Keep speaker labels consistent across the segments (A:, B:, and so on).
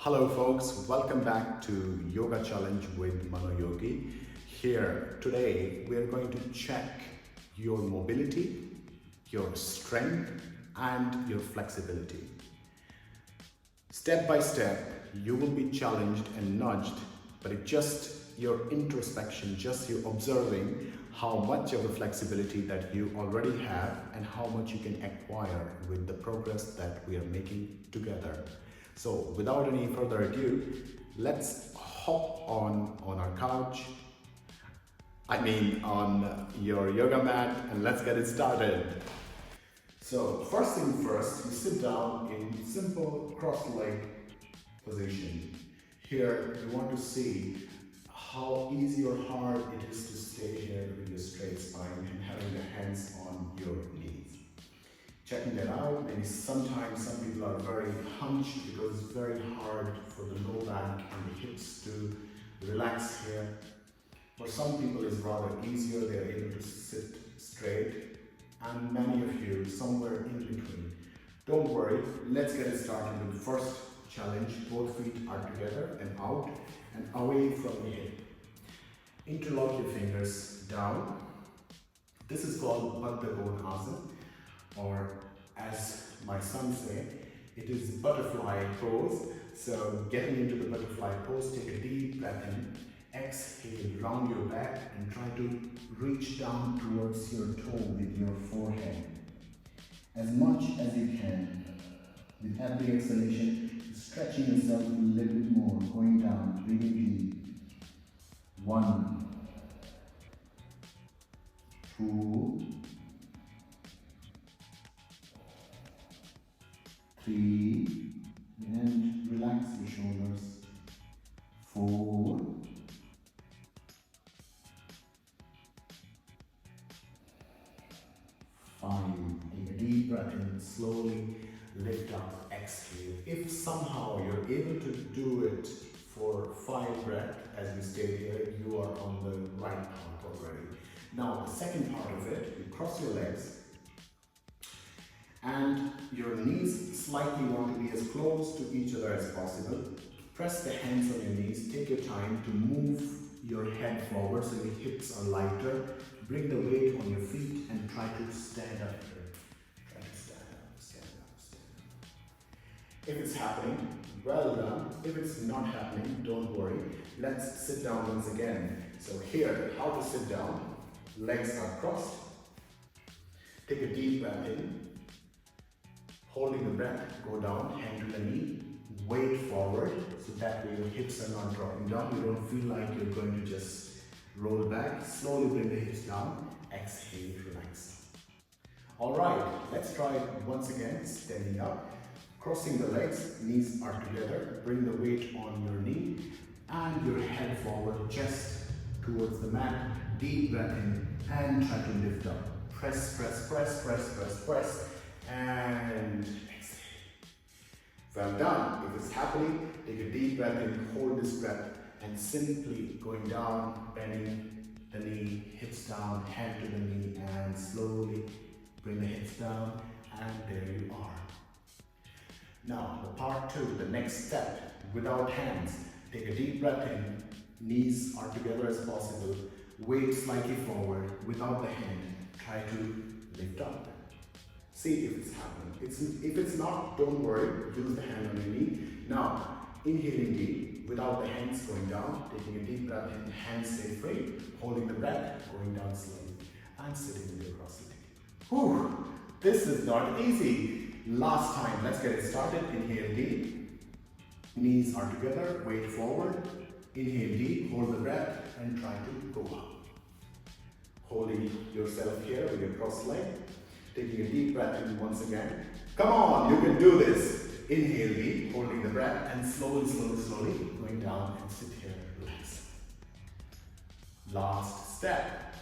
A: Hello folks, welcome back to Yoga Challenge with Manoyogi. Here today we are going to check your mobility, your strength and your flexibility. Step by step you will be challenged and nudged, but it's just your introspection, just you observing how much of the flexibility that you already have and how much you can acquire with the progress that we are making together. So without any further ado, let's hop on our couch, on your yoga mat, and let's get it started. So first thing first, you sit down in simple cross-leg position. Here you want to see how easy or hard it is to stay here with your straight spine and having the hands on your knees. Checking that out, maybe sometimes some people are very hunched because it's very hard for the low back and the hips to relax here. For some people it's rather easier, they are able to sit straight, and many of you somewhere in between. Don't worry, let's get it started with the first challenge. Both feet are together and out and away from the hip. Interlock your fingers down. This is called Baddhakonasana, or as my son say, it is butterfly pose. So getting into the butterfly pose, take a deep breath in, exhale, round your back and try to reach down towards your toe with your forehead as much as you can. With every exhalation, stretching yourself a little bit more, going down, breathing deep. 1, 2, 3, and relax your shoulders. 4, 5, take a deep breath in, slowly lift up, exhale. If somehow you're able to do it for 5 breaths as we stay here, you are on the right path already. Now the second part of it, you cross your legs and your knees slightly want to be as close to each other as possible. Press the hands on your knees, take your time to move your head forward so your hips are lighter. Bring the weight on your feet and try to stand up here. Try to stand up, stand up, stand up. If it's happening, well done. If it's not happening, don't worry. Let's sit down once again. So here, how to sit down. Legs are crossed. Take a deep breath in. Holding the breath, go down, hand to the knee, weight forward, so that way your hips are not dropping down. You don't feel like you're going to just roll back. Slowly bring the hips down, exhale, relax. Alright, let's try it once again, standing up, crossing the legs, knees are together, bring the weight on your knee, and your head forward, chest towards the mat, deep breath in, and try to lift up. Press, press, press, press, press, press. And exhale. Well done. If it's happening, take a deep breath in, hold this breath, and simply going down, bending the knee, hips down, hand to the knee, and slowly bring the hips down, and there you are. Now, the part 2, the next step, without hands. Take a deep breath in, knees are together as possible, weight slightly forward, without the hand, try to lift up. See if it's happening. If it's not, don't worry, use the hand on your knee. Now, inhaling deep, without the hands going down, taking a deep breath in, hands stay free, holding the breath, going down slowly, and sitting with your cross-legged. Whew, this is not easy. Last time, let's get it started. Inhale deep, knees are together, weight forward, inhale deep, hold the breath, and try to go up. Holding yourself here with your cross leg. Taking a deep breath in once again. Come on, you can do this. Inhale deep, holding the breath, and slowly, slowly, slowly going down and sit here, relax. Last step,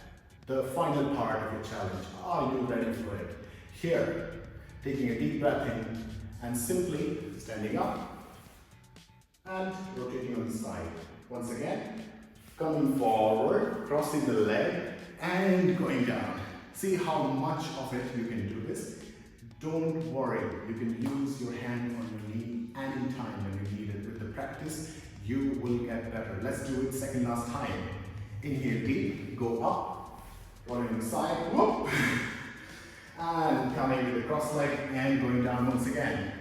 A: the final part of your challenge. Are you ready for it? Here, taking a deep breath in and simply standing up and rotating on the side. Once again, coming forward, crossing the leg and going down. See how much of it you can do this. Don't worry, you can use your hand on your knee anytime when you need it. With the practice, you will get better. Let's do it second last time. Inhale deep, go up, rolling the side, whoop, and coming with the cross leg and going down once again.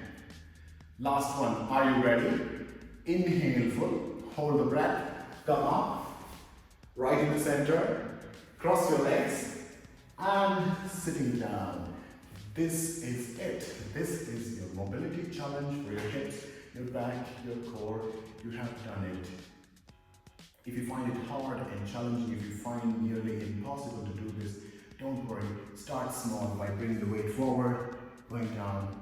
A: Last one, are you ready? Inhale full, hold the breath, come up, right in the center, cross your legs, and sitting down. This is it. This is your mobility challenge for your hips, your back, your core. You have done it. If you find it hard and challenging, if you find nearly impossible to do this, don't worry. Start small by bringing the weight forward, going down,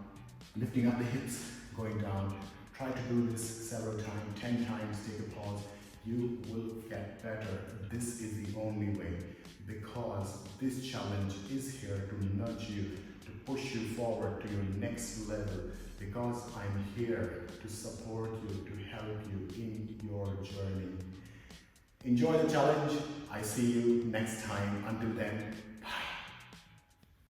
A: lifting up the hips, going down. Try to do this several times, 10 times, take a pause. You will get better. This is the only way, because this challenge is here to nudge you, to push you forward to your next level, because I'm here to support you, to help you in your journey. Enjoy the challenge. I see you next time. Until then, bye.